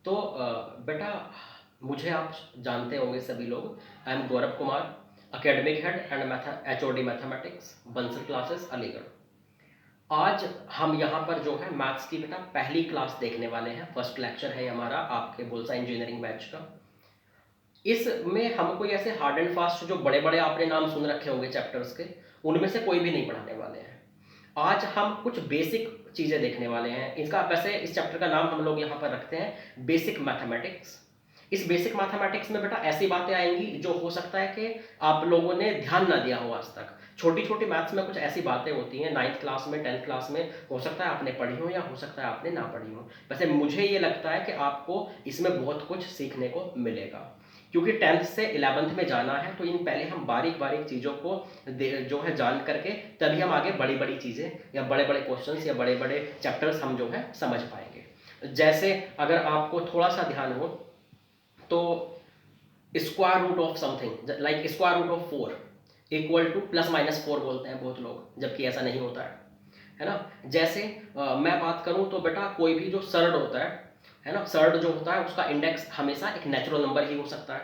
तो बेटा मुझे आप जानते होंगे सभी लोग। I am Gaurav Kumar, academic head and HOD mathematics, Bansal classes, Aligarh. आज हम यहाँ पर जो है मैथ्स की बेटा पहली क्लास देखने वाले हैं। फर्स्ट लेक्चर है हमारा आपके बुलसा इंजीनियरिंग बैच का। इसमें हम कोई ऐसे हार्ड एंड फास्ट जो बड़े बड़े आपने नाम सुन रखे होंगे चैप्टर्स के, उनमें से कोई भी नहीं पढ़ाने वाले हैं। आज हम कुछ बेसिक चीज़ें देखने वाले हैं। इसका वैसे इस चैप्टर का नाम हम लोग यहाँ पर रखते हैं बेसिक मैथमेटिक्स। इस बेसिक मैथमेटिक्स में बेटा ऐसी बातें आएंगी जो हो सकता है कि आप लोगों ने ध्यान ना दिया हो आज तक। छोटी छोटी मैथ्स में कुछ ऐसी बातें होती हैं, 9th क्लास में 10th क्लास में हो सकता है आपने पढ़ी हो या हो सकता है आपने ना पढ़ी हो। वैसे मुझे ये लगता है कि आपको इसमें बहुत कुछ सीखने को मिलेगा, क्योंकि 10th से 11th में जाना है। तो इन पहले हम बारीक बारीक चीज़ों को जो है जान करके तभी हम आगे बड़ी बड़ी चीज़ें या बड़े बड़े क्वेश्चंस या बड़े बड़े चैप्टर्स हम जो है समझ पाएंगे। जैसे अगर आपको थोड़ा सा ध्यान हो तो square root of something, like square root of 4 equal to +-4 बोलते हैं बहुत लोग, जबकि ऐसा नहीं होता है ना। जैसे मैं बात करूं तो बेटा कोई भी जो सर्ड होता है ना, सर्ड जो होता है उसका इंडेक्स हमेशा एक नेचुरल नंबर ही हो सकता है।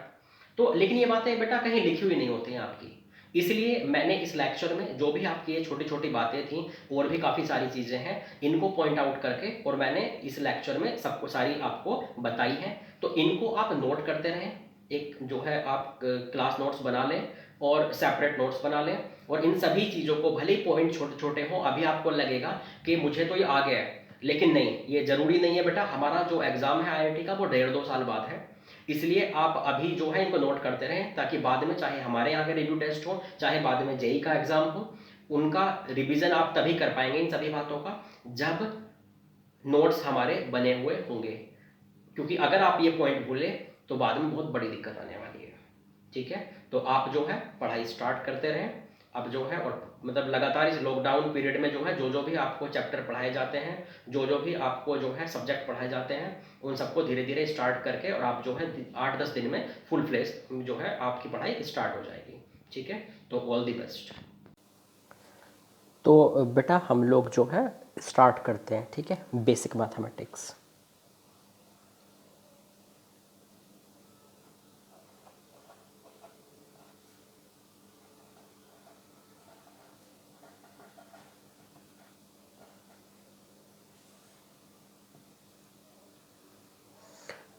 तो लेकिन ये बातें बेटा कहीं लिखी हुई नहीं होती हैं आपकी। इसलिए मैंने इस लेक्चर में जो भी आपकी ये छोटी छोटी बातें थी और भी काफ़ी सारी चीज़ें हैं, इनको पॉइंट आउट करके और मैंने इस लेक्चर में सबको सारी आपको बताई हैं। तो इनको आप नोट करते रहें। एक जो है आप क्लास नोट्स बना लें और सेपरेट नोट्स बना लें। और इन सभी चीज़ों को भले ही पॉइंट छोटे छोटे हों, अभी आपको लगेगा कि मुझे तो ये आ गया है, लेकिन नहीं, ये ज़रूरी नहीं है बेटा। हमारा जो एग्ज़ाम है IIT का वो 1.5-2 साल बाद है। इसलिए आप अभी जो है इनको नोट करते रहें, ताकि बाद में चाहे हमारे यहाँ के रिव्यू टेस्ट हो, चाहे बाद में JEE का एग्ज़ाम हो, उनका रिवीजन आप तभी कर पाएंगे इन सभी बातों का जब नोट्स हमारे बने हुए होंगे। क्योंकि अगर आप ये पॉइंट भूले तो बाद में बहुत बड़ी दिक्कत आने वाली है। ठीक है, तो आप जो है पढ़ाई स्टार्ट करते रहें अब जो है। और मतलब लगातार इस लॉकडाउन पीरियड में जो है जो भी आपको चैप्टर पढ़ाए जाते हैं, जो भी आपको जो है सब्जेक्ट पढ़ाए जाते हैं, उन सबको धीरे धीरे स्टार्ट करके और आप जो है 8-10 दिन में फुल फ्लेज जो है आपकी पढ़ाई स्टार्ट हो जाएगी। ठीक है, तो ऑल दी बेस्ट। तो बेटा हम लोग जो है स्टार्ट करते हैं। ठीक है, बेसिक मैथमेटिक्स।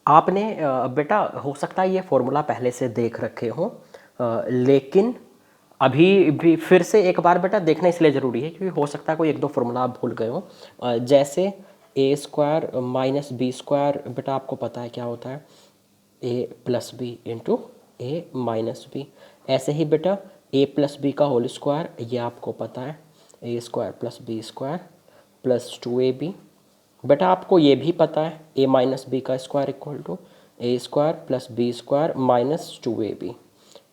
आपने बेटा हो सकता है ये फॉर्मूला पहले से देख रखे हो, लेकिन अभी भी फिर से एक बार बेटा देखना इसलिए ज़रूरी है क्योंकि हो सकता है कोई 1-2 फॉर्मूला आप भूल गए हो। जैसे a² - b² बेटा आपको पता है क्या होता है, a+b × a-b। ऐसे ही बेटा a+b का होल स्क्वायर, ये आपको पता है, a² + b² + 2ab। बेटा आपको ये भी पता है a - b का square equal to a² + b² - 2ab।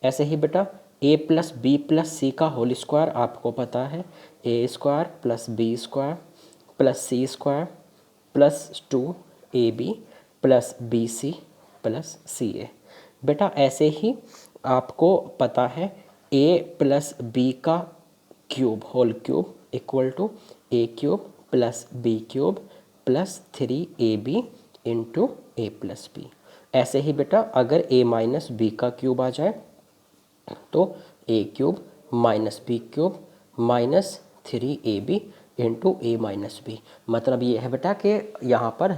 ऐसे ही बेटा a + b + c का होल स्क्वायर आपको पता है a² + b² + c² + 2ab + bc + ca। बेटा ऐसे ही आपको पता है a + b का cube whole cube equal to a³ + b³ + 3ab × a + b। ऐसे ही बेटा अगर a - b का क्यूब आ जाए तो a³ - b³ - 3ab × a - b। मतलब ये है बेटा कि यहाँ पर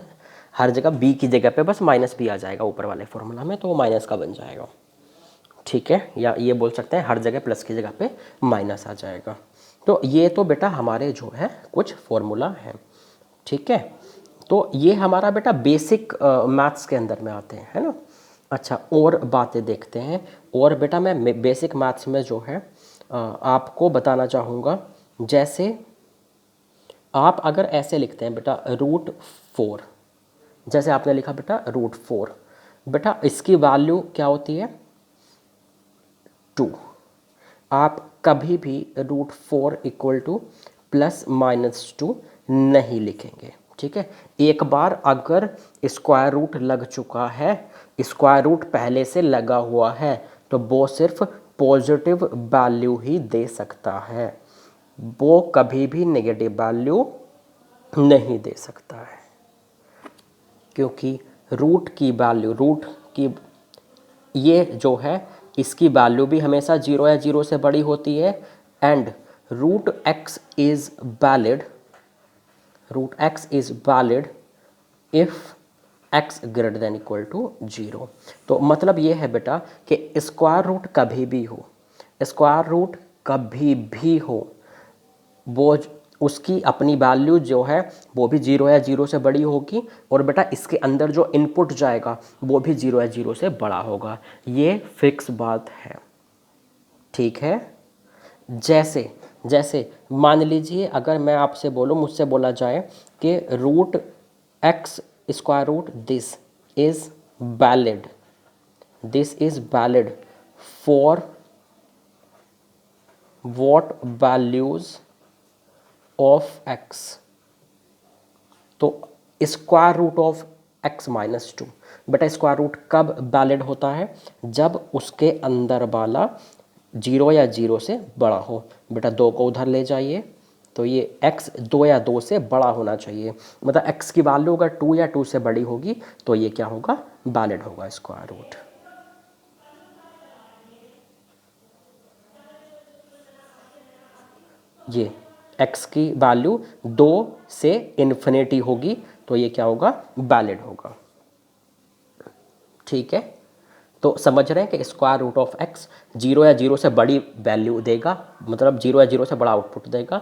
हर जगह b की जगह पे बस -b आ जाएगा ऊपर वाले फॉर्मूला में, तो वो माइनस का बन जाएगा। ठीक है, या ये बोल सकते हैं हर जगह प्लस की जगह पे माइनस आ जाएगा। तो ये तो बेटा हमारे जो है कुछ फॉर्मूला हैं। ठीक है, तो ये हमारा बेटा बेसिक मैथ्स के अंदर में आते हैं, है ना। अच्छा, और बातें देखते हैं। और बेटा मैं बेसिक मैथ्स में जो है आपको बताना चाहूँगा, जैसे आप अगर ऐसे लिखते हैं बेटा √4, जैसे आपने लिखा बेटा √4, बेटा इसकी वैल्यू क्या होती है 2। आप कभी भी √4 = +-2 नहीं लिखेंगे। ठीक है, एक बार अगर स्क्वायर रूट लग चुका है, स्क्वायर रूट पहले से लगा हुआ है, तो वो सिर्फ पॉजिटिव वैल्यू ही दे सकता है, वो कभी भी नेगेटिव वैल्यू नहीं दे सकता है। क्योंकि रूट की वैल्यू, रूट की ये जो है इसकी वैल्यू भी हमेशा 0 या 0 से बड़ी होती है, and root x is valid, root x is valid if x greater than equal to 0। तो मतलब ये है बेटा कि स्क्वायर रूट कभी भी हो, स्क्वायर रूट कभी भी हो, वो उसकी अपनी वैल्यू जो है वो भी 0 या 0 से बड़ी होगी, और बेटा इसके अंदर जो इनपुट जाएगा वो भी 0 या 0 से बड़ा होगा। ये फिक्स बात है, ठीक है। जैसे जैसे मान लीजिए अगर मैं आपसे बोलूँ, मुझसे बोला जाए कि root x square root this is valid, this is valid for what values of x, तो square root of x minus 2, बेटा स्क्वायर रूट कब वैलिड होता है? जब उसके अंदर वाला 0 या 0 से बड़ा हो। बेटा 2 को उधर ले जाइए, तो ये x 2 या 2 से बड़ा होना चाहिए, मतलब x की वैल्यू अगर 2 या 2 से बड़ी होगी तो ये क्या होगा? वैलिड होगा स्क्वायर रूट। ये x की वैल्यू 2 से इन्फिनिटी होगी तो ये क्या होगा? वैलिड होगा, ठीक है। तो समझ रहे हैं कि स्क्वायर रूट ऑफ एक्स 0 या 0 से बड़ी वैल्यू देगा, मतलब 0 या 0 से बड़ा आउटपुट देगा,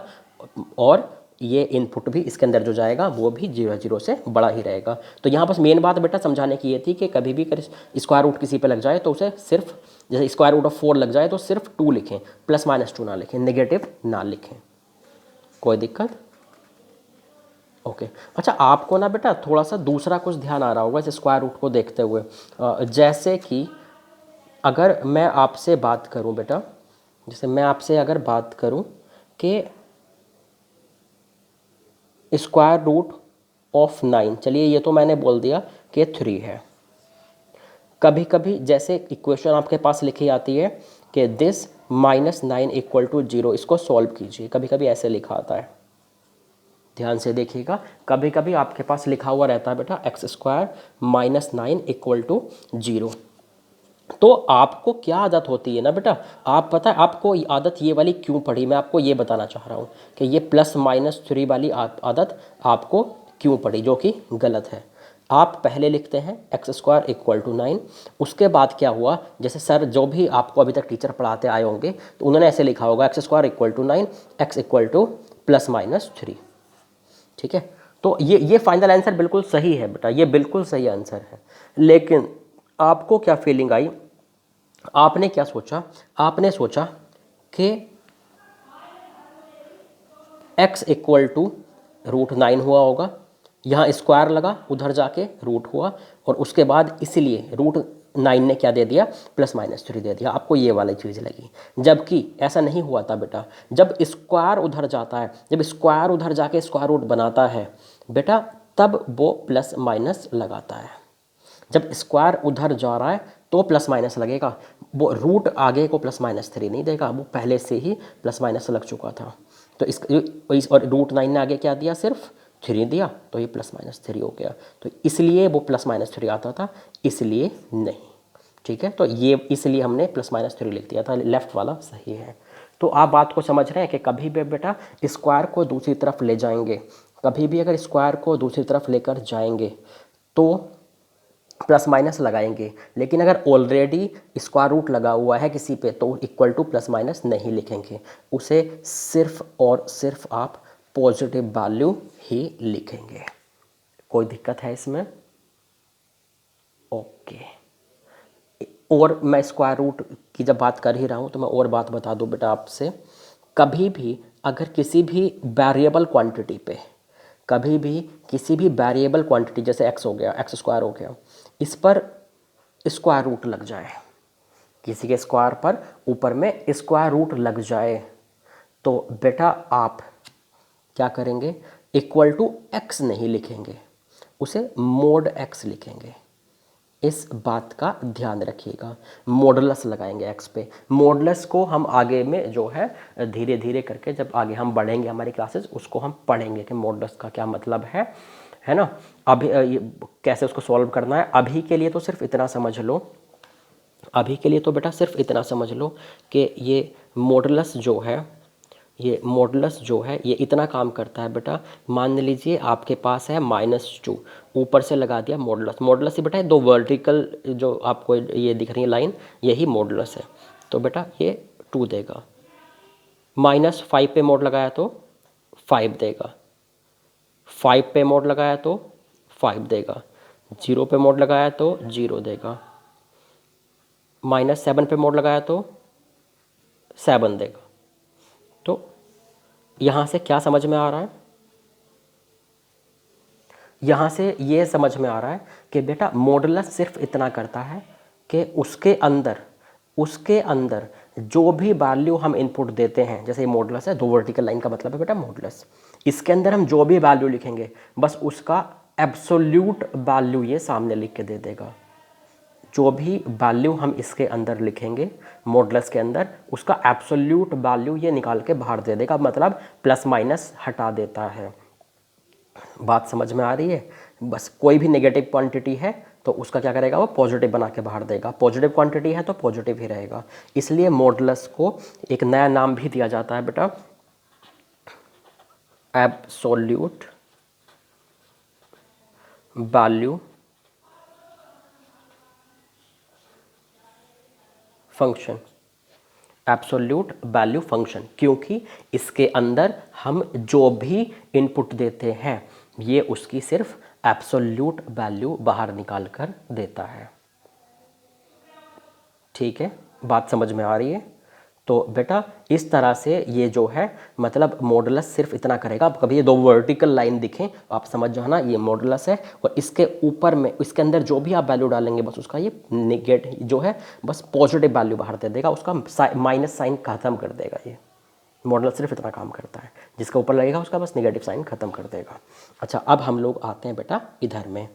और ये इनपुट भी इसके अंदर जो जाएगा वो भी 0 या 0 से बड़ा ही रहेगा। तो यहाँ बस मेन बात बेटा समझाने की ये थी कि कभी भी स्क्वायर रूट किसी पे लग जाए तो उसे सिर्फ, जैसे स्क्वायर रूट ऑफ 4 लग जाए तो सिर्फ 2 लिखें, प्लस माइनस 2 ना लिखें, नेगेटिव ना लिखें। कोई दिक्कत? ओके अच्छा, आपको ना बेटा थोड़ा सा दूसरा कुछ ध्यान आ रहा होगा इस स्क्वायर रूट को देखते हुए। जैसे कि अगर मैं आपसे बात करूं बेटा, जैसे मैं आपसे अगर बात करूं कि स्क्वायर रूट ऑफ 9, चलिए ये तो मैंने बोल दिया कि 3 है। कभी कभी जैसे इक्वेशन आपके पास लिखी आती है कि दिस -9 इक्वल टू 0, इसको सॉल्व कीजिए, कभी कभी ऐसे लिखा आता है। ध्यान से देखिएगा, कभी कभी आपके पास लिखा हुआ रहता है बेटा एक्स स्क्वायर -9 इक्वल टू 0। तो आपको क्या आदत होती है ना बेटा, आप पता है आपको आदत ये वाली क्यों पड़ी, मैं आपको ये बताना चाह रहा हूँ कि ये +-3 वाली आदत आपको क्यों पड़ी, जो कि गलत है। आप पहले लिखते हैं एक्स स्क्वायर इक्वल टू 9, उसके बाद क्या हुआ, जैसे सर जो भी आपको अभी तक टीचर पढ़ाते आए होंगे तो उन्होंने ऐसे लिखा होगा x square equal to 9, x equal to +-3, ठीक है। तो ये फाइनल आंसर बिल्कुल सही है बेटा, ये बिल्कुल सही आंसर है। लेकिन आपको क्या फीलिंग आई, आपने क्या सोचा, आपने सोचा कि x इक्वल टू √9 हुआ होगा, यहाँ स्क्वायर लगा, उधर जाके रूट हुआ, और उसके बाद इसलिए √9 ने क्या दे दिया? +-3 दे दिया, आपको ये वाली चीज़ लगी। जबकि ऐसा नहीं हुआ था बेटा, जब स्क्वायर उधर जाता है, जब स्क्वायर उधर जाके स्क्वायर रूट बनाता है बेटा, तब वो प्लस माइनस लगाता है। जब स्क्वायर उधर जा रहा है तो प्लस माइनस लगेगा, वो रूट आगे को +-3 नहीं देगा, वो पहले से ही प्लस माइनस लग चुका था। तो और √9 ने आगे क्या दिया? सिर्फ 3 दिया, तो ये +-3 हो गया। तो इसलिए वो +-3 आता था, इसलिए नहीं, ठीक है। तो ये इसलिए हमने +-3 लिख दिया था, लेफ्ट वाला सही है। तो आप बात को समझ रहे हैं कि कभी भी बेटा स्क्वायर को दूसरी तरफ ले जाएंगे, कभी भी अगर स्क्वायर को दूसरी तरफ लेकर जाएंगे तो प्लस माइनस लगाएंगे, लेकिन अगर ऑलरेडी स्क्वायर रूट लगा हुआ है किसी पे तो इक्वल टू प्लस माइनस नहीं लिखेंगे, उसे सिर्फ और सिर्फ आप पॉजिटिव वैल्यू ही लिखेंगे। कोई दिक्कत है इसमें? ओके। और मैं स्क्वायर रूट की जब बात कर ही रहा हूँ तो मैं और बात बता दूँ बेटा आपसे, कभी भी अगर किसी भी वेरिएबल क्वांटिटी पे, कभी भी किसी भी वेरिएबल क्वांटिटी जैसे एक्स हो गया, एक्स स्क्वायर हो गया, इस पर स्क्वायर रूट लग जाए, किसी के स्क्वायर पर ऊपर में स्क्वायर रूट लग जाए, तो बेटा आप क्या करेंगे? इक्वल टू एक्स नहीं लिखेंगे, उसे मोड एक्स लिखेंगे। इस बात का ध्यान रखिएगा, मॉडुलस लगाएंगे एक्स पे। मॉडुलस को हम आगे में जो है धीरे धीरे करके जब आगे हम बढ़ेंगे हमारी क्लासेस, उसको हम पढ़ेंगे कि मॉडुलस का क्या मतलब है। है ना। अभी ये कैसे उसको सॉल्व करना है, अभी के लिए तो सिर्फ इतना समझ लो, अभी के लिए तो बेटा सिर्फ इतना समझ लो कि ये मॉडुलस जो है, ये मॉडुलस जो है ये इतना काम करता है बेटा। मान लीजिए आपके पास है -2, ऊपर से लगा दिया मॉडुलस। मॉडुलस ही बेटा है दो वर्टिकल जो आपको ये दिख रही है लाइन, यही मॉडुलस है। तो बेटा ये 2 देगा। -5 पे मोड लगाया तो 5 देगा, 5 पे मोड लगाया तो 5 देगा, 0 पे मोड लगाया तो 0 देगा, -7 पे मोड लगाया तो 7 देगा। तो यहाँ से क्या समझ में आ रहा है, यहाँ से ये समझ में आ रहा है कि बेटा मॉडुलस सिर्फ इतना करता है कि उसके अंदर जो भी वैल्यू हम इनपुट देते हैं, जैसे ये मॉडुलस है, दो वर्टिकल लाइन का मतलब है बेटा मॉडुलस, इसके अंदर हम जो भी वैल्यू लिखेंगे बस उसका एब्सोल्यूट वैल्यू ये सामने लिख के दे देगा। जो भी वैल्यू हम इसके अंदर लिखेंगे मॉडुलस के अंदर, उसका एब्सोल्यूट वैल्यू ये निकाल के बाहर दे देगा, मतलब प्लस माइनस हटा देता है। बात समझ में आ रही है। बस कोई भी नेगेटिव क्वांटिटी है तो उसका क्या करेगा, वो पॉजिटिव बना के बाहर देगा। पॉजिटिव क्वांटिटी है तो पॉजिटिव ही रहेगा। इसलिए मॉडुलस को एक नया नाम भी दिया जाता है बेटा, absolute value function. Absolute value function, क्योंकि इसके अंदर हम जो भी इनपुट देते हैं ये उसकी सिर्फ एब्सोल्यूट वैल्यू बाहर निकाल कर देता है। ठीक है, बात समझ में आ रही है। तो बेटा इस तरह से ये जो है मतलब मॉडुलस सिर्फ इतना करेगा। अब कभी ये दो वर्टिकल लाइन दिखें आप समझ जाना ये मॉडुलस है, और इसके ऊपर में इसके अंदर जो भी आप वैल्यू डालेंगे बस उसका ये नेगेट जो है बस पॉजिटिव वैल्यू बाहर दे देगा, उसका माइनस साइन खत्म कर देगा। ये मॉडुलस सिर्फ इतना काम करता है, जिसका ऊपर लगेगा उसका बस नेगेटिव साइन खत्म कर देगा। अच्छा, अब हम लोग आते हैं बेटा इधर में।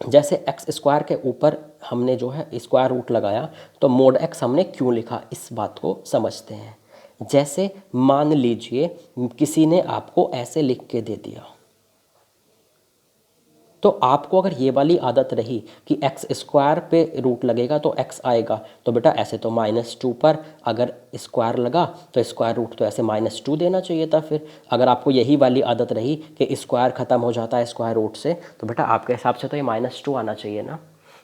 जैसे एक्स स्क्वायर के ऊपर हमने जो है स्क्वायर रूट लगाया, तो मोड एक्स हमने क्यों लिखा इस बात को समझते हैं। जैसे मान लीजिए किसी ने आपको ऐसे लिख के दे दिया, तो आपको अगर ये वाली आदत रही कि एक्स स्क्वायर पे रूट लगेगा तो एक्स आएगा, तो बेटा ऐसे तो -2 पर अगर स्क्वायर लगा तो स्क्वायर रूट तो ऐसे -2 देना चाहिए था। फिर अगर आपको यही वाली आदत रही कि स्क्वायर ख़त्म हो जाता है स्क्वायर रूट से, तो बेटा आपके हिसाब से तो ये -2 आना चाहिए ना।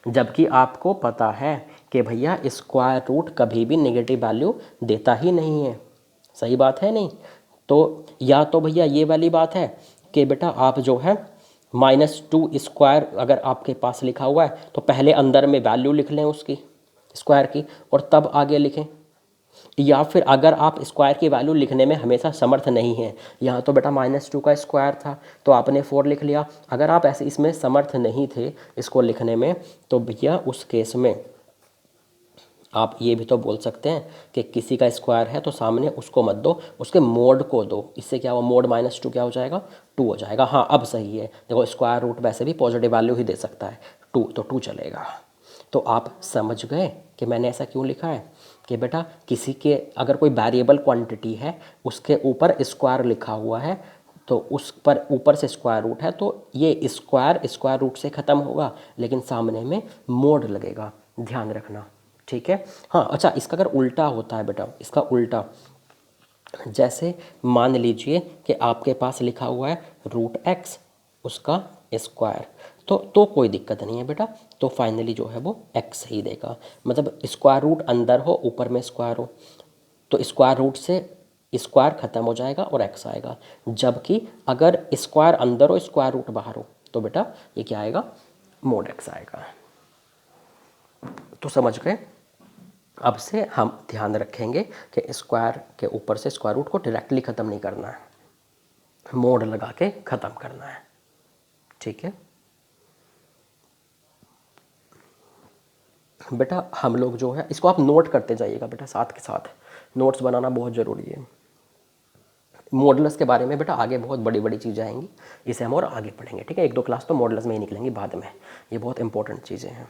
जबकि आपको पता है कि भैया स्क्वायर रूट कभी भी नेगेटिव वैल्यू देता ही नहीं है। सही बात है नहीं? तो या तो भैया ये वाली बात है कि बेटा आप जो है -2 स्क्वायर अगर आपके पास लिखा हुआ है तो पहले अंदर में वैल्यू लिख लें उसकी स्क्वायर की और तब आगे लिखें। या फिर अगर आप स्क्वायर की वैल्यू लिखने में हमेशा समर्थ नहीं हैं, यहाँ तो बेटा -2 का स्क्वायर था तो आपने 4 लिख लिया, अगर आप ऐसे इसमें समर्थ नहीं थे इसको लिखने में, तो भैया उस केस में आप ये भी तो बोल सकते हैं कि किसी का स्क्वायर है तो सामने उसको मत दो, उसके मोड को दो। इससे क्या हुआ, मोड -2 क्या हो जाएगा, 2 हो जाएगा। हाँ अब सही है, देखो स्क्वायर रूट वैसे भी पॉजिटिव वैल्यू ही दे सकता है, 2 तो 2 चलेगा। तो आप समझ गए कि मैंने ऐसा क्यों लिखा है कि बेटा किसी के अगर कोई वेरिएबल क्वांटिटी है उसके ऊपर स्क्वायर लिखा हुआ है तो उस पर ऊपर से स्क्वायर रूट है, तो ये स्क्वायर रूट से ख़त्म होगा लेकिन सामने में मोड लगेगा, ध्यान रखना। ठीक है। हाँ अच्छा, इसका अगर उल्टा होता है बेटा, इसका उल्टा, जैसे मान लीजिए कि आपके पास लिखा हुआ है √x उसका स्क्वायर, तो कोई दिक्कत नहीं है बेटा, तो फाइनली जो है वो x ही देगा। मतलब स्क्वायर रूट अंदर हो ऊपर में स्क्वायर हो तो स्क्वायर रूट से स्क्वायर ख़त्म हो जाएगा और x आएगा। जबकि अगर स्क्वायर अंदर हो स्क्वायर रूट बाहर हो तो बेटा ये क्या आएगा, मोड x आएगा। तो समझ गए। अब से हम ध्यान रखेंगे कि स्क्वायर के ऊपर से स्क्वायर रूट को डायरेक्टली ख़त्म नहीं करना है, मोड लगा के ख़त्म करना है। ठीक है बेटा, हम लोग जो है इसको आप नोट करते जाइएगा बेटा, साथ के साथ नोट्स बनाना बहुत ज़रूरी है। मॉडुलस के बारे में बेटा आगे बहुत बड़ी बड़ी चीज़ें आएंगी, इसे हम और आगे पढ़ेंगे। ठीक है, 1-2 क्लास तो मॉडुलस में ही निकलेंगी बाद में, ये बहुत इंपॉर्टेंट चीज़ें हैं।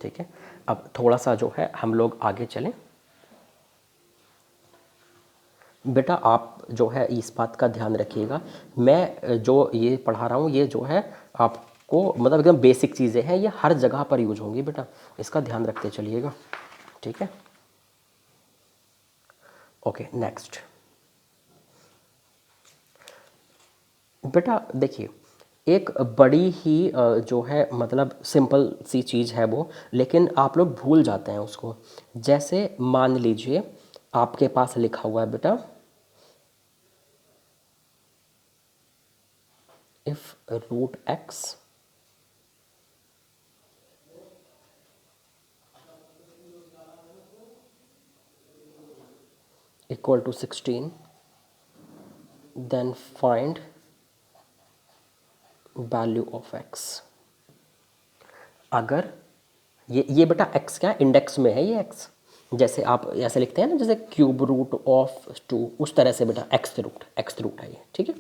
ठीक है, अब थोड़ा सा जो है हम लोग आगे चलें। बेटा आप जो है इस बात का ध्यान रखिएगा, मैं जो ये पढ़ा रहा हूँ ये जो है आपको मतलब एकदम बेसिक चीज़ें हैं, ये हर जगह पर यूज होंगी बेटा, इसका ध्यान रखते चलिएगा, ठीक है। ओके नेक्स्ट बेटा देखिए, एक बड़ी ही जो है मतलब सिंपल सी चीज़ है वो, लेकिन आप लोग भूल जाते हैं उसको। जैसे मान लीजिए आपके पास लिखा हुआ है बेटा, if root x equal to 16 then find value of x. अगर ये बेटा एक्स क्या इंडेक्स में है, ये एक्स जैसे आप ऐसे लिखते हैं ना, जैसे क्यूब रूट ऑफ 2, उस तरह से बेटा एक्स रूट है ये, ठीक है।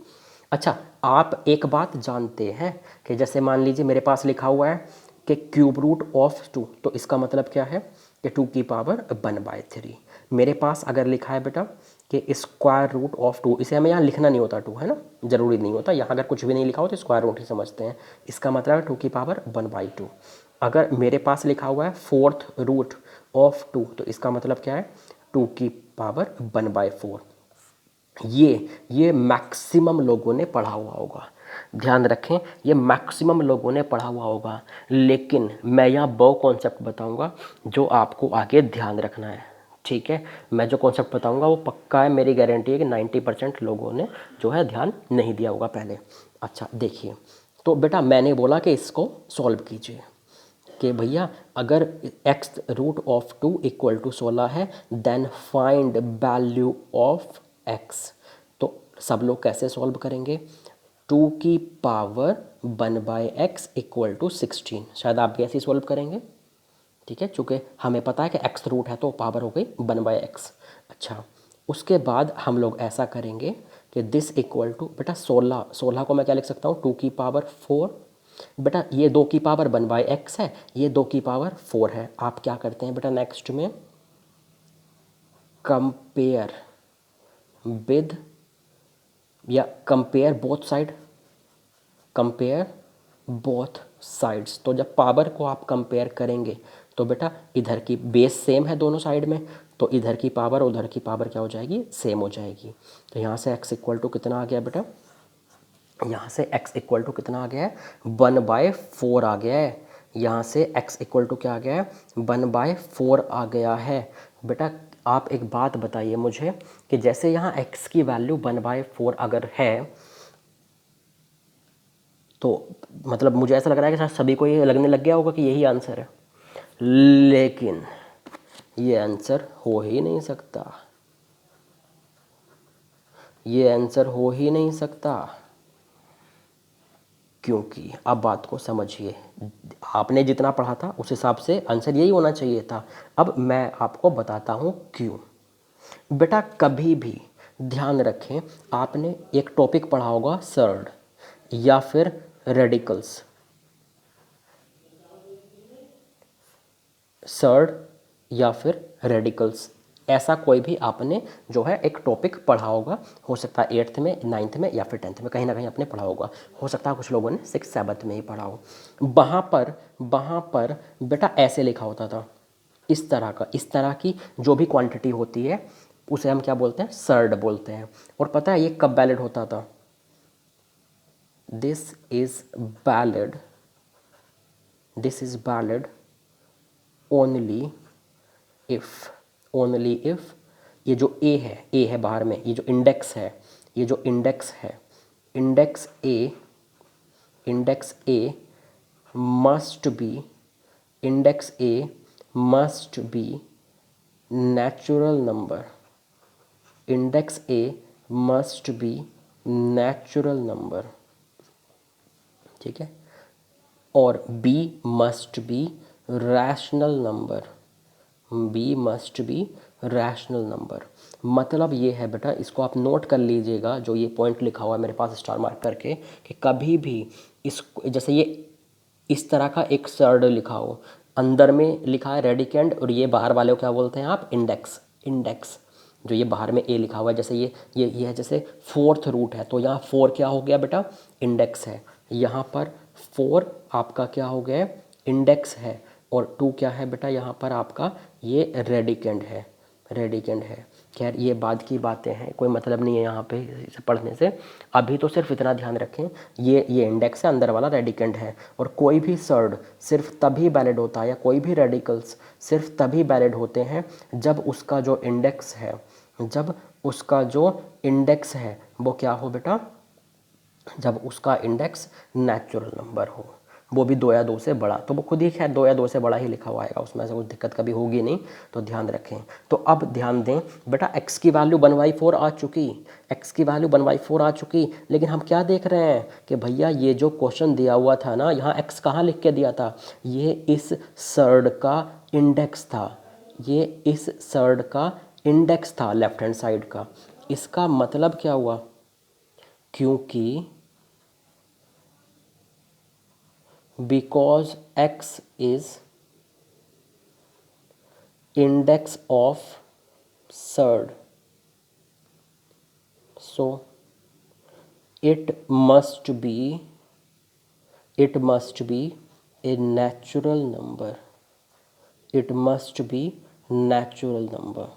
अच्छा आप एक बात जानते हैं कि जैसे मान लीजिए मेरे पास लिखा हुआ है कि क्यूब रूट ऑफ 2, तो इसका मतलब क्या है कि 2 की पावर 1/3। मेरे पास अगर लिखा है बेटा कि स्क्वायर रूट ऑफ 2, इसे हमें यहाँ लिखना नहीं होता 2, है ना, ज़रूरी नहीं होता, यहाँ अगर कुछ भी नहीं लिखा हो तो स्क्वायर रूट ही समझते हैं। इसका मतलब है 2 की पावर 1/2। अगर मेरे पास लिखा हुआ है फोर्थ रूट ऑफ 2, तो इसका मतलब क्या है 2 की पावर 1/4। ये मैक्सिमम लोगों ने पढ़ा हुआ होगा, ध्यान रखें, ये मैक्सिमम लोगों ने पढ़ा हुआ होगा, लेकिन मैं यहाँ वो कॉन्सेप्ट बताऊंगा जो आपको आगे ध्यान रखना है, ठीक है। मैं जो कॉन्सेप्ट बताऊंगा वो पक्का है, मेरी गारंटी है कि 90% लोगों ने जो है ध्यान नहीं दिया होगा पहले। अच्छा देखिए, तो बेटा मैंने बोला कि इसको सॉल्व कीजिए कि भैया अगर x root of 2 equal to 16 है then find value of x. तो सब लोग कैसे सॉल्व करेंगे, 2 की पावर 1/x इक्वल टू 16, शायद आप भी ऐसे ही सॉल्व करेंगे, ठीक है, चूँकि हमें पता है कि एक्स रूट है तो पावर हो गई 1/x। अच्छा उसके बाद हम लोग ऐसा करेंगे कि दिस इक्वल टू बेटा 16 को मैं क्या लिख सकता हूँ 2 की पावर 4। बेटा ये 2 की पावर 1/x है, ये 2 की पावर 4 है। आप क्या करते हैं बेटा नेक्स्ट में कंपेयर विद या compare both side, compare both sides. तो जब पावर को आप कंपेयर करेंगे तो बेटा इधर की बेस सेम है दोनों साइड में, तो इधर की पावर उधर की पावर क्या हो जाएगी, सेम हो जाएगी। तो यहाँ से x इक्वल टू कितना आ गया बेटा, यहाँ से x इक्वल टू कितना आ गया है 1/4 आ गया है। यहाँ से x इक्वल टू क्या आ गया है 1/4 आ गया है। बेटा आप एक बात बताइए मुझे कि जैसे यहाँ x की वैल्यू 1/4 अगर है तो मतलब मुझे ऐसा लग रहा है कि शायद सभी को ये लगने लग गया होगा कि यही आंसर है, लेकिन ये आंसर हो ही नहीं सकता, ये आंसर हो ही नहीं सकता। क्योंकि अब बात को समझिए, आपने जितना पढ़ा था उस हिसाब से आंसर यही होना चाहिए था। अब मैं आपको बताता हूँ क्यों। बेटा कभी भी ध्यान रखें, आपने एक टॉपिक पढ़ा होगा सर्ड या फिर रेडिकल्स, सर्ड या फिर रेडिकल्स, ऐसा कोई भी आपने जो है एक टॉपिक पढ़ा होगा, हो सकता है 8th में 9th में या फिर 10th में, कहीं ना कहीं आपने पढ़ा होगा, हो सकता है कुछ लोगों ने 6th 7th में ही पढ़ा हो। वहाँ पर बेटा ऐसे लिखा होता था, इस तरह का, इस तरह की जो भी क्वांटिटी होती है उसे हम क्या बोलते हैं, सर्ड बोलते हैं। और पता है ये कब वैलिड होता था, this is valid, this is valid only if ये जो ए है बाहर में, ये जो इंडेक्स है, ये जो इंडेक्स है, index a must be, index a must be natural number, index a must be natural number, ठीक है, और b must be rational number, b must be rational number. मतलब ये है बेटा, इसको आप नोट कर लीजिएगा, जो ये पॉइंट लिखा हुआ है मेरे पास स्टार मार्क करके, कि कभी भी इस जैसे ये इस तरह का एक सर्ड लिखा हो, अंदर में लिखा है रेडिकेंड और ये बाहर वाले को क्या बोलते हैं आप, इंडेक्स, जो ये बाहर में ए लिखा हुआ है, जैसे ये है जैसे फोर्थ रूट है, तो यहाँ 4 क्या हो गया बेटा, इंडेक्स है। यहाँ पर 4 आपका क्या हो गया, इंडेक्स है, और 2 क्या है बेटा, यहाँ पर आपका ये रेडिकेंड है, रेडिकेंड है। खैर ये बाद की बातें हैं, कोई मतलब नहीं है यहाँ पे इसे पढ़ने से। अभी तो सिर्फ इतना ध्यान रखें, ये इंडेक्स है, अंदर वाला रेडिकेंड है, और कोई भी सर्ड सिर्फ तभी वैलिड होता है, या कोई भी रेडिकल्स सिर्फ तभी वैलिड होते हैं जब उसका जो इंडेक्स है, जब उसका जो इंडेक्स है वो क्या हो बेटा, जब उसका इंडेक्स नेचुरल नंबर हो, वो भी 2 या 2 से बड़ा। तो वो खुद ही खैर 2 या 2 से बड़ा ही लिखा हुआ आएगा, उसमें से कुछ दिक्कत कभी होगी नहीं, तो ध्यान रखें। तो अब ध्यान दें बेटा, x की वैल्यू 1/4 आ चुकी, x की वैल्यू 1/4 आ चुकी, लेकिन हम क्या देख रहे हैं कि भैया ये जो क्वेश्चन दिया हुआ था ना, यहाँ x कहाँ लिख के दिया था, ये इस सर्ड का इंडेक्स था, ये इस सर्ड का इंडेक्स था लेफ्ट हैंड साइड का। इसका मतलब क्या हुआ, क्योंकि because x is index of surd, so it must be a natural number, it must be natural number।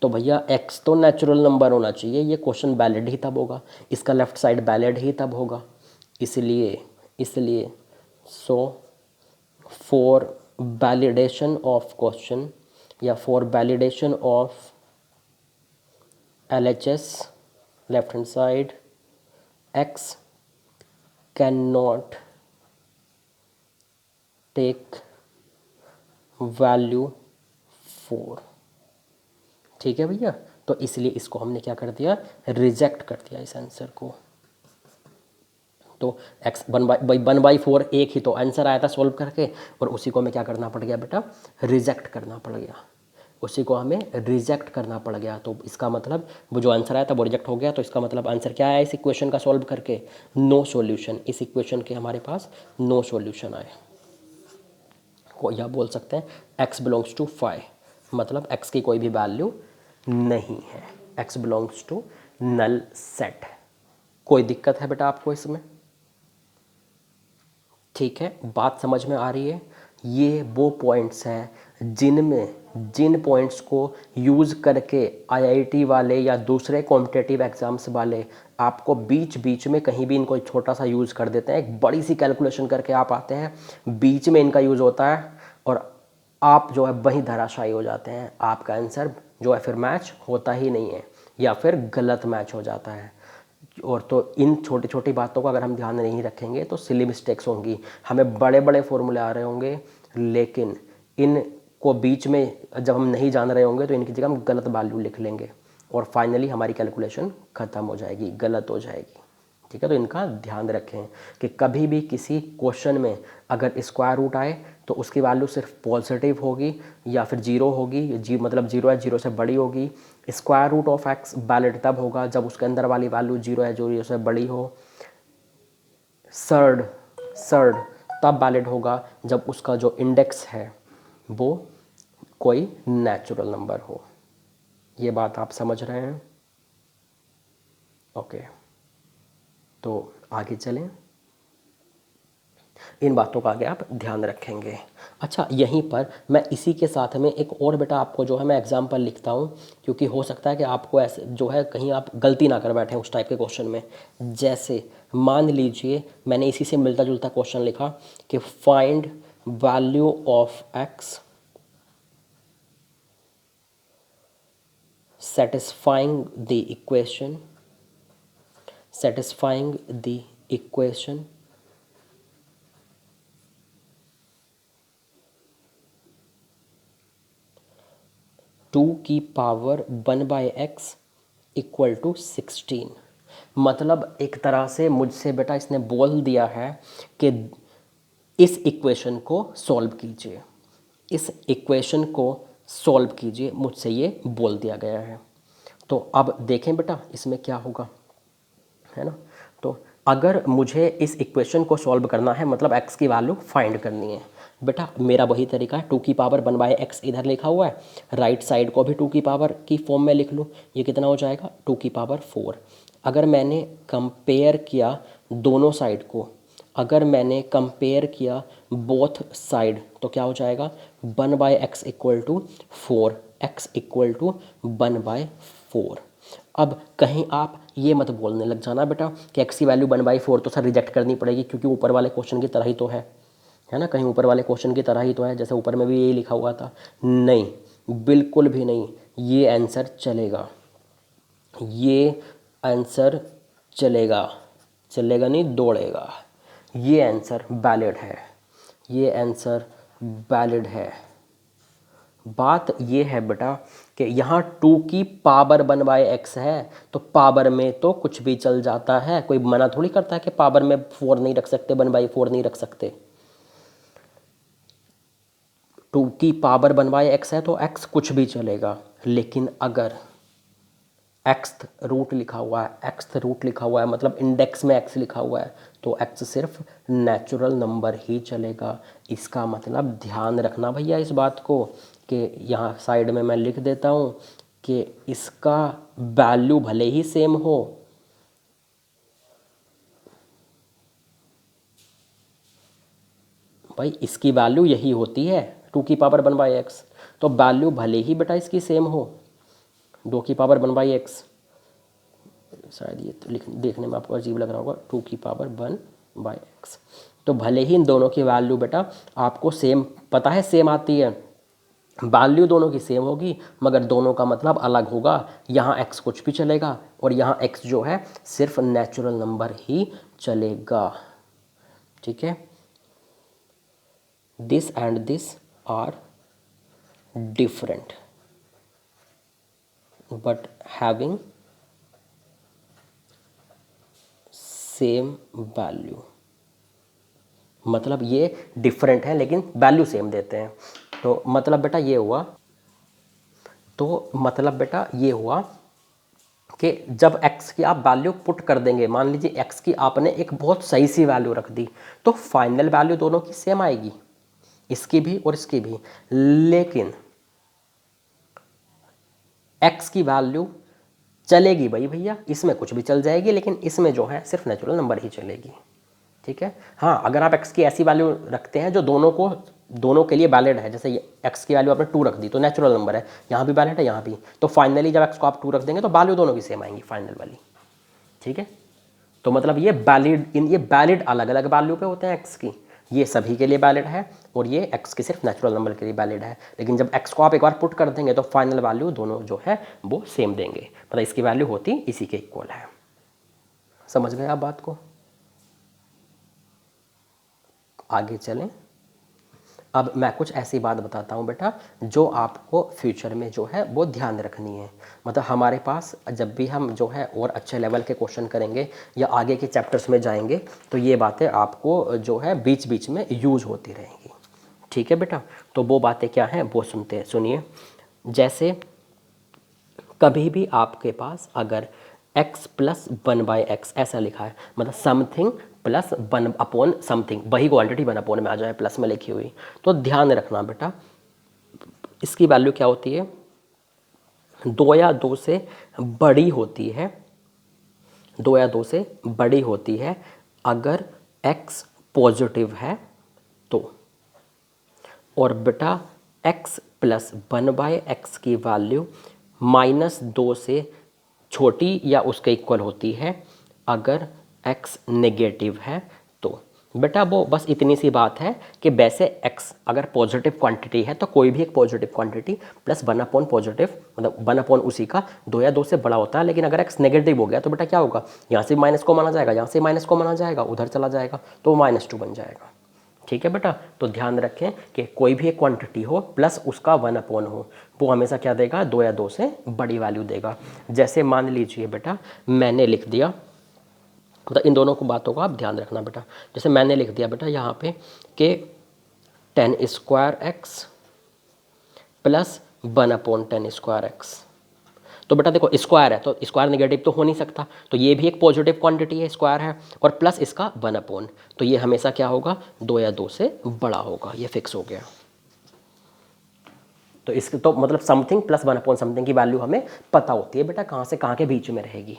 तो भैया x तो नेचुरल नंबर होना चाहिए, ये क्वेश्चन वैलिड ही तब होगा, इसका लेफ्ट साइड वैलिड ही तब होगा, इसलिए so for validation of question या for validation of LHS left hand side x can not take value 4। ठीक है भैया, तो इसलिए इसको हमने क्या कर दिया, रिजेक्ट कर दिया इस आंसर को। तो x 1/4 एक ही तो आंसर आया था सॉल्व करके, और उसी को हमें क्या करना पड़ गया बेटा, रिजेक्ट करना पड़ गया, उसी को हमें रिजेक्ट करना पड़ गया। तो इसका मतलब वो जो आंसर आया था वो रिजेक्ट हो गया, तो इसका मतलब आंसर क्या आया इस इक्वेशन का सॉल्व करके, नो सॉल्यूशन। इस इक्वेशन के हमारे पास नो सॉल्यूशन आए, को या बोल सकते हैं x बिलोंग्स टू 5, मतलब x की कोई भी वैल्यू नहीं है, x belongs to null set. कोई दिक्कत है बेटा आपको इसमें, ठीक है, बात समझ में आ रही है। ये वो पॉइंट्स हैं जिन पॉइंट्स को यूज़ करके आईआईटी वाले या दूसरे कॉम्पिटिटिव एग्जाम्स वाले आपको बीच बीच में कहीं भी इनको छोटा सा यूज़ कर देते हैं, एक बड़ी सी कैलकुलेशन करके आप आते हैं, बीच में इनका यूज़ होता है और आप जो है वहीं धराशायी हो जाते हैं, आपका आंसर जो है फिर मैच होता ही नहीं है या फिर गलत मैच हो जाता है। और तो इन छोटी छोटी बातों का अगर हम ध्यान नहीं रखेंगे तो सिली मिस्टेक्स होंगी, हमें बड़े बड़े फॉर्मूले आ रहे होंगे, लेकिन इन को बीच में जब हम नहीं जान रहे होंगे तो इनकी जगह हम गलत वैल्यू लिख लेंगे और फाइनली हमारी कैलकुलेशन ख़त्म हो जाएगी, गलत हो जाएगी। ठीक है, तो इनका ध्यान रखें कि कभी भी किसी क्वेश्चन में अगर स्क्वायर रूट आए तो उसकी वैल्यू सिर्फ पॉजिटिव होगी या फिर जीरो होगी, मतलब जीरो है जीरो से बड़ी होगी। Square root of x valid तब होगा जब उसके अंदर वाली वैल्यू जीरो है जीरो से बड़ी हो। सर्ड तब वैलिड होगा जब उसका जो इंडेक्स है वो कोई नेचुरल नंबर हो। ये बात आप समझ रहे हैं? ओके, तो आगे चलें, इन बातों का आगे आप ध्यान रखेंगे। अच्छा, यहीं पर मैं इसी के साथ में एक और बेटा आपको जो है मैं एग्जाम्पल लिखता हूँ, क्योंकि हो सकता है कि आपको ऐसे जो है कहीं आप गलती ना कर बैठें उस टाइप के क्वेश्चन में। जैसे मान लीजिए मैंने इसी से मिलता जुलता क्वेश्चन लिखा कि find value of x satisfying the equation 2⁴ = 16। मतलब एक तरह से मुझसे बेटा इसने बोल दिया है कि इस इक्वेशन को सॉल्व कीजिए, इस इक्वेशन को सॉल्व कीजिए, मुझसे ये बोल दिया गया है। तो अब देखें बेटा इसमें क्या होगा, है ना। तो अगर मुझे इस इक्वेशन को सॉल्व करना है, मतलब x की वैल्यू फाइंड करनी है, बेटा मेरा वही तरीका है, 2 की पावर 1/x इधर लिखा हुआ है, राइट साइड को भी 2 की पावर की फॉर्म में लिख लूँ, ये कितना हो जाएगा 2 की पावर 4। अगर मैंने कंपेयर किया दोनों साइड को, अगर मैंने कंपेयर किया बोथ साइड, तो क्या हो जाएगा 1/x equal to 4, x equal to 1/4। अब कहीं आप ये मत बोलने लग जाना बेटा कि x की वैल्यू 1/4 तो सर रिजेक्ट करनी पड़ेगी क्योंकि ऊपर वाले क्वेश्चन की तरह ही तो है ना, कहीं ऊपर वाले क्वेश्चन की तरह ही तो है, जैसे ऊपर में भी यही लिखा हुआ था। नहीं, बिल्कुल भी नहीं, ये आंसर चलेगा, ये आंसर चलेगा, चलेगा नहीं दौड़ेगा, ये आंसर वैलिड है, ये आंसर वैलिड है। बात ये है बेटा कि यहाँ 2 की पावर 1/x है, तो पावर में तो कुछ भी चल जाता है, कोई मना थोड़ी करता है कि पावर में 4 नहीं रख सकते, 1/4 नहीं रख सकते। 2 की पावर 1/x है तो x कुछ भी चलेगा, लेकिन अगर एक्स रूट लिखा हुआ है, एक्स रूट लिखा हुआ है मतलब इंडेक्स में x लिखा हुआ है, तो x सिर्फ नेचुरल नंबर ही चलेगा। इसका मतलब ध्यान रखना भैया इस बात को कि यहाँ साइड में मैं लिख देता हूँ कि इसका वैल्यू भले ही सेम हो, भाई इसकी वैल्यू यही होती है 2 की पावर 1/x, तो वैल्यू भले ही बेटा इसकी सेम हो 2 की पावर 1/x, शायद ये तो देखने में आपको अजीब लग रहा होगा, 2 की पावर 1/x, तो भले ही इन दोनों की वैल्यू बेटा आपको सेम पता है, सेम आती है, वैल्यू दोनों की सेम होगी मगर दोनों का मतलब अलग होगा। यहाँ x कुछ भी चलेगा और यहाँ x जो है सिर्फ नेचुरल नंबर ही चलेगा, ठीक है। This and this are different but having same value, मतलब ये डिफरेंट है लेकिन वैल्यू सेम देते हैं, तो मतलब बेटा ये हुआ, तो मतलब बेटा ये हुआ कि जब x की आप वैल्यू पुट कर देंगे, मान लीजिए x की आपने एक बहुत सही सी वैल्यू रख दी, तो फाइनल वैल्यू दोनों की सेम आएगी, इसकी भी और इसकी भी, लेकिन x की वैल्यू चलेगी भाई भैया, इसमें कुछ भी चल जाएगी लेकिन इसमें जो है सिर्फ नेचुरल नंबर ही चलेगी, ठीक है। हाँ, अगर आप x की ऐसी वैल्यू रखते हैं जो दोनों के लिए वैलिड है, जैसे x की वैल्यू आपने 2 रख दी तो नेचुरल नंबर है, यहाँ भी वैलिड है यहाँ भी, तो फाइनली जब x को आप 2 रख देंगे तो वैल्यू दोनों की सेम आएंगी फाइनल वाली, ठीक है। तो मतलब ये वैलिड अलग अलग वैल्यू पे होते हैं x की, ये सभी के लिए वैलिड है और ये x की सिर्फ नेचुरल नंबर के लिए वैलिड है, लेकिन जब x को आप एक बार पुट कर देंगे तो फाइनल वैल्यू दोनों जो है वो सेम देंगे, मतलब इसकी वैल्यू होती इसी के इक्वल है। समझ गए आप बात को? आगे चलें। अब मैं कुछ ऐसी बात बताता हूँ बेटा जो आपको फ्यूचर में जो है वो ध्यान रखनी है, मतलब हमारे पास जब भी हम जो है और अच्छे लेवल के क्वेश्चन करेंगे या आगे के चैप्टर्स में जाएंगे तो ये बातें आपको जो है बीच बीच में यूज होती रहेंगी, ठीक है बेटा। तो वो बातें क्या हैं वो सुनिए। जैसे कभी भी आपके पास अगर x प्लस 1/x ऐसा लिखा है, मतलब समथिंग प्लस 1 समथिंग, वही क्वांटिटी 1 में आ जाए प्लस में लिखी हुई, तो ध्यान रखना बेटा इसकी वैल्यू क्या होती है, 2 या 2 से बड़ी होती है, 2 या 2 से बड़ी होती है अगर x पॉजिटिव है तो, और बेटा x प्लस 1/x की वैल्यू -2 से छोटी या उसके इक्वल होती है अगर x नेगेटिव है तो। बेटा वो बस इतनी सी बात है कि वैसे x अगर पॉजिटिव क्वांटिटी है तो कोई भी एक पॉजिटिव क्वांटिटी प्लस 1 पॉजिटिव मतलब 1 उसी का 2 या 2 से बड़ा होता है, लेकिन अगर x नेगेटिव हो गया तो बेटा क्या होगा, यहाँ से माइनस को माना जाएगा, यहाँ से माइनस को माना जाएगा, उधर चला जाएगा तो -2 बन जाएगा, ठीक है बेटा। तो ध्यान रखें कि कोई भी एक क्वांटिटी हो प्लस उसका 1 हो, वो हमेशा क्या देगा, 2 या 2 से बड़ी वैल्यू देगा। जैसे मान लीजिए बेटा मैंने लिख दिया, मतलब इन दोनों को बातों को आप ध्यान रखना बेटा, जैसे मैंने लिख दिया बेटा यहाँ पे कि 10² x प्लस 1/10² x, तो बेटा देखो स्क्वायर है तो स्क्वायर नेगेटिव तो हो नहीं सकता, तो ये भी एक पॉजिटिव क्वांटिटी है, स्क्वायर है, और प्लस इसका 1/, तो ये हमेशा क्या होगा 2 या 2 से बड़ा होगा, ये फिक्स हो गया। तो इसके तो मतलब समथिंग प्लस 1/, समथिंग की वैल्यू हमें पता होती है बेटा कहाँ से कहाँ के बीच में रहेगी।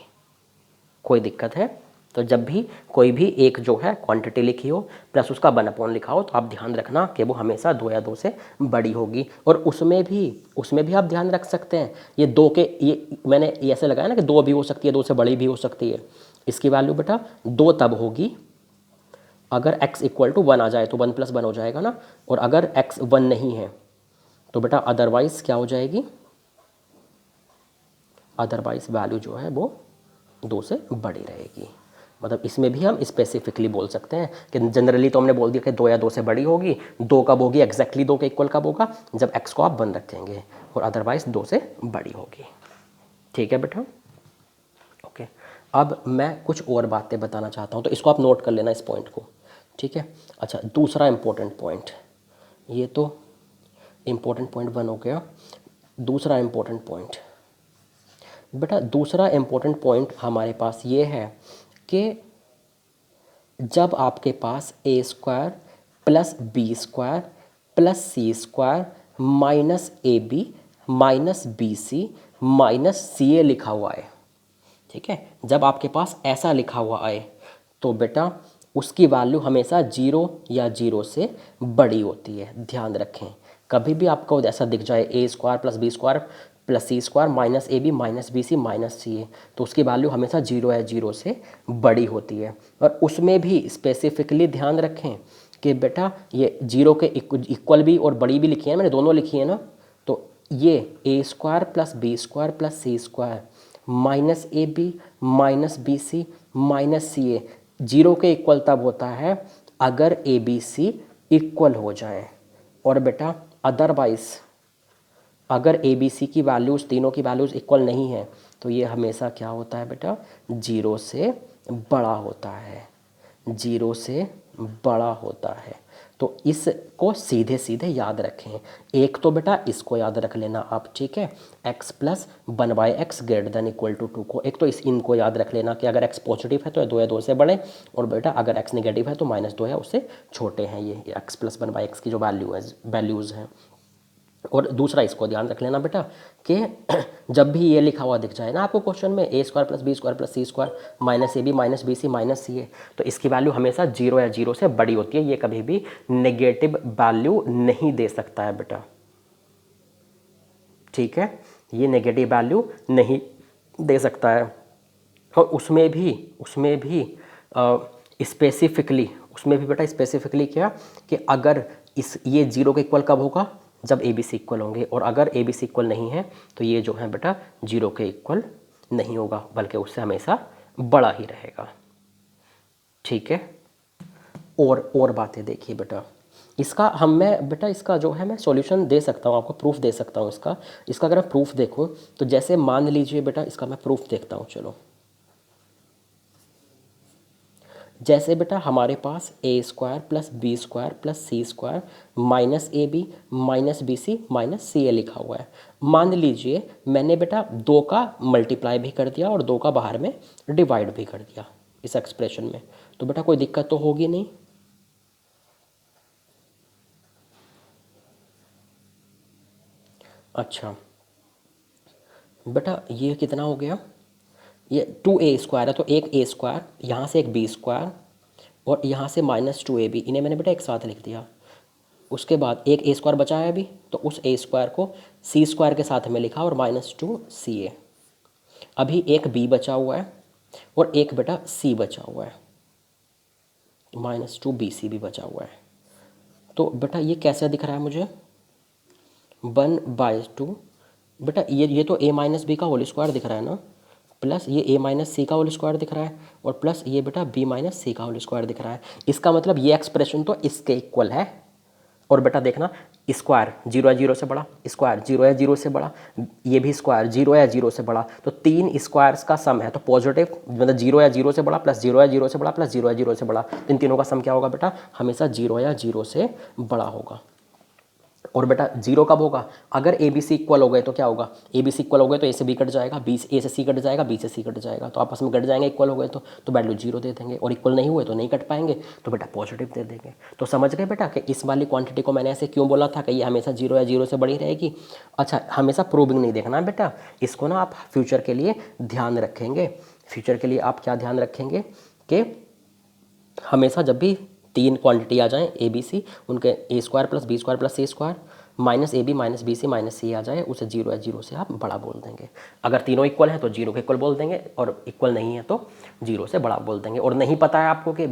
कोई दिक्कत है? तो जब भी कोई भी एक जो है क्वांटिटी लिखी हो प्लस उसका 1/, लिखा हो, तो आप ध्यान रखना कि वो हमेशा 2 या 2 से बड़ी होगी। और उसमें भी आप ध्यान रख सकते हैं, ये 2 के ये मैंने ऐसे लगाया ना कि 2 भी हो सकती है, 2 से बड़ी भी हो सकती है। इसकी वैल्यू बेटा 2 तब होगी अगर x = 1 आ जाए, तो 1 + 1 हो जाएगा ना, और अगर x 1 नहीं है तो बेटा अदरवाइज क्या हो जाएगी, अदरवाइज वैल्यू जो है वो 2 से बड़ी रहेगी। मतलब इसमें भी हम स्पेसिफिकली बोल सकते हैं कि जनरली तो हमने बोल दिया कि 2 या 2 से बड़ी होगी, 2 कब होगी, एग्जैक्टली 2 के इक्वल कब होगा, जब x को आप 1 रखेंगे, और अदरवाइज 2 से बड़ी होगी। ठीक है बेटा, ओके। अब मैं कुछ और बातें बताना चाहता हूँ, तो इसको आप नोट कर लेना इस पॉइंट को, ठीक है। अच्छा, दूसरा इम्पोर्टेंट पॉइंट, ये तो इम्पोर्टेंट पॉइंट 1 हो गया। दूसरा इम्पोर्टेंट पॉइंट बेटा, दूसरा इम्पोर्टेंट पॉइंट हमारे पास ये है कि जब आपके पास a² + b² + c² - ab - bc - ca लिखा हुआ है, ठीक है। जब आपके पास ऐसा लिखा हुआ आए तो बेटा उसकी वैल्यू हमेशा 0 या 0 से बड़ी होती है। ध्यान रखें, कभी भी आपको ऐसा दिख जाए a² + b² + c² - ab - bc - ca, तो उसकी वैल्यू हमेशा 0 या 0 से बड़ी होती है। और उसमें भी स्पेसिफिकली ध्यान रखें कि बेटा ये 0 के इक्वल भी और बड़ी भी लिखी है, मैंने दोनों लिखी है ना, तो ये a² + b² + c² - ab - bc - ca 0 के इक्वल तब होता है अगर ए बी सी इक्वल हो जाए, और बेटा अदरवाइज अगर ए बी सी की वैल्यूज़, तीनों की वैल्यूज़ इक्वल नहीं है, तो ये हमेशा क्या होता है बेटा 0 से बड़ा होता है, 0 से बड़ा होता है। तो इसको सीधे सीधे याद रखें। एक तो बेटा इसको याद रख लेना आप, ठीक है, x + 1/x > 2 को, एक तो इनको याद रख लेना कि अगर x पॉजिटिव है तो 2 या 2 से बड़े, और बेटा अगर x नेगेटिव है तो -2 है उससे छोटे हैं। ये x + 1/x की जो वैल्यूज़ हैं। और दूसरा इसको ध्यान रख लेना बेटा कि जब भी ये लिखा हुआ दिख जाए ना आपको क्वेश्चन में a² + b² + c² - ab - bc - ca, तो इसकी वैल्यू हमेशा 0 या 0 से बड़ी होती है। ये कभी भी नेगेटिव वैल्यू नहीं दे सकता है बेटा, ठीक है, ये नेगेटिव वैल्यू नहीं दे सकता है। और उसमें भी बेटा स्पेसिफिकली क्या कि अगर ये 0 के इक्वल कब होगा, जब ए बी सी इक्वल होंगे, और अगर ए बी सी इक्वल नहीं है तो ये जो है बेटा 0 के इक्वल नहीं होगा, बल्कि उससे हमेशा बड़ा ही रहेगा, ठीक है। और बातें देखिए बेटा, मैं बेटा इसका जो है मैं सॉल्यूशन दे सकता हूँ आपको, प्रूफ दे सकता हूँ इसका अगर मैं प्रूफ देखूँ तो जैसे मान लीजिए बेटा इसका मैं प्रूफ देखता हूँ, चलो। जैसे बेटा हमारे पास a² + b² + c² - ab - bc - ca लिखा हुआ है। मान लीजिए मैंने बेटा 2 का मल्टीप्लाई भी कर दिया और 2 का बाहर में डिवाइड भी कर दिया इस एक्सप्रेशन में, तो बेटा कोई दिक्कत तो होगी नहीं। अच्छा बेटा ये कितना हो गया, ये 2a² है तो एक a², यहाँ से एक b² और यहाँ से -2ab, इन्हें मैंने बेटा एक साथ लिख दिया। उसके बाद एक a² बचा है अभी, तो उस a² को c² के साथ में लिखा और -2ca। अभी एक b बचा हुआ है और एक बेटा c बचा हुआ है, -2bc भी बचा हुआ है। तो बेटा ये कैसा दिख रहा है मुझे, 1/2 बेटा ये तो a - b का होल स्क्वायर दिख रहा है ना, प्लस ये a - c का होल स्क्वायर दिख रहा है, और प्लस ये बेटा b - c का होल स्क्वायर दिख रहा है। इसका मतलब ये एक्सप्रेशन तो इसके इक्वल है। और बेटा देखना स्क्वायर 0 या 0 से बड़ा, स्क्वायर 0 या 0 से बड़ा, ये भी स्क्वायर 0 या 0 से बड़ा, तो 3 स्क्वायर्स का सम है, तो पॉजिटिव मतलब 0 या 0 से बड़ा प्लस 0 या 0 से बड़ा प्लस 0 या 0 से बड़ा, इन तीनों का सम क्या होगा बेटा, हमेशा 0 या 0 से बड़ा होगा। और बेटा जीरो कब होगा, अगर ए बी सी इक्वल हो गए तो क्या होगा, ए बी सी इक्वल हो गए तो ए से बी कट जाएगा, बी ए से सी कट जाएगा, बी से सी कट जाएगा, तो आपस में कट जाएंगे इक्वल हो गए तो वैल्यू जीरो दे देंगे, और इक्वल नहीं हुए तो नहीं कट पाएंगे तो बेटा पॉजिटिव दे देंगे। तो समझ गए बेटा कि इस वाली क्वांटिटी को मैंने ऐसे क्यों बोला था कि ये हमेशा जीरो या जीरो से बड़ी रहेगी। अच्छा, हमेशा प्रूविंग नहीं देखना बेटा, इसको ना आप फ्यूचर के लिए ध्यान रखेंगे। फ्यूचर के लिए आप क्या ध्यान रखेंगे कि हमेशा जब भी तीन क्वांटिटी आ जाएं ए बी सी, उनके A square plus B square plus C square minus A B minus B C minus C आ जाए, उसे जीरो या जीरो से आप बड़ा बोल देंगे। अगर तीनों इक्वल हैं तो जीरो के इक्वल बोल देंगे, और इक्वल नहीं है तो जीरो से बड़ा बोल देंगे। और नहीं पता है आपको कि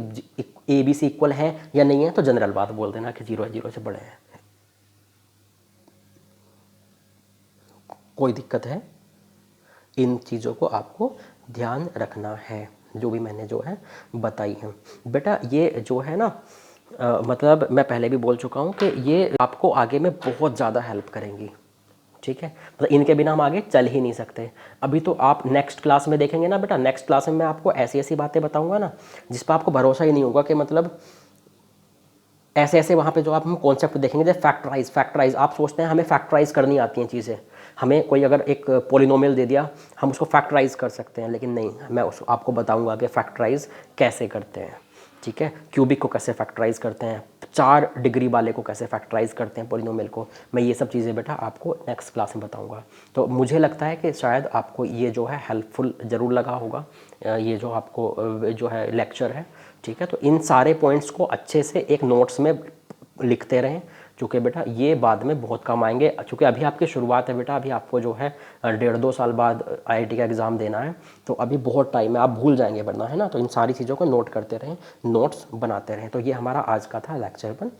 ए बी सी इक्वल है या नहीं है तो जनरल बात बोल देना कि जीरो या जीरो से बड़े हैं। कोई दिक्कत है, इन चीज़ों को आपको ध्यान रखना है जो भी मैंने जो है बताई है बेटा। ये जो है ना मतलब मैं पहले भी बोल चुका हूँ कि ये आपको आगे में बहुत ज़्यादा हेल्प करेंगी, ठीक है। मतलब इनके बिना हम आगे चल ही नहीं सकते। अभी तो आप नेक्स्ट क्लास में देखेंगे ना बेटा, नेक्स्ट क्लास में मैं आपको ऐसी ऐसी बातें बताऊंगा ना जिस पर आपको भरोसा ही नहीं होगा कि मतलब ऐसे ऐसे वहाँ पे जो आप हम कॉन्सेप्ट देखेंगे जैसे फैक्टराइज आप सोचते हैं हमें फैक्टराइज करनी आती हैं चीज़ें, हमें कोई अगर एक पोलिनोमियल दे दिया हम उसको फैक्टराइज कर सकते हैं, लेकिन नहीं, मैं उस आपको बताऊंगा कि फैक्टराइज कैसे करते हैं, ठीक है। क्यूबिक को कैसे फैक्टराइज करते हैं, 4 डिग्री वाले को कैसे फैक्टराइज करते हैं पोलिनोमियल को, मैं ये सब चीज़ें बेटा आपको नेक्स्ट क्लास में बताऊंगा। तो मुझे लगता है कि शायद आपको ये जो है हेल्पफुल ज़रूर लगा होगा, ये जो आपको जो है लेक्चर है, ठीक है। तो इन सारे पॉइंट्स को अच्छे से एक नोट्स में लिखते रहें, क्योंकि बेटा ये बाद में बहुत काम आएंगे। चूँकि अभी आपकी शुरुआत है बेटा, अभी आपको जो है 1.5-2 साल बाद आईआईटी का एग्ज़ाम देना है, तो अभी बहुत टाइम है, आप भूल जाएंगे वरना, है ना। तो इन सारी चीज़ों को नोट करते रहें, नोट्स बनाते रहें। तो ये हमारा आज का था लेक्चर 1।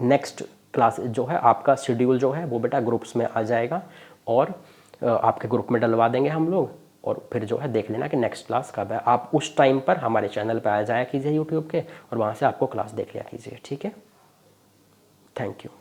नेक्स्ट क्लास जो है आपका शेड्यूल जो है वो बेटा ग्रुप्स में आ जाएगा, और आपके ग्रुप में डलवा देंगे हम लोग, और फिर जो है देख लेना कि नेक्स्ट क्लास कब है। आप उस टाइम पर हमारे चैनल पर आ जाया कीजिए यूट्यूब के, और वहाँ से आपको क्लास देख लिया कीजिए, ठीक है। Thank you.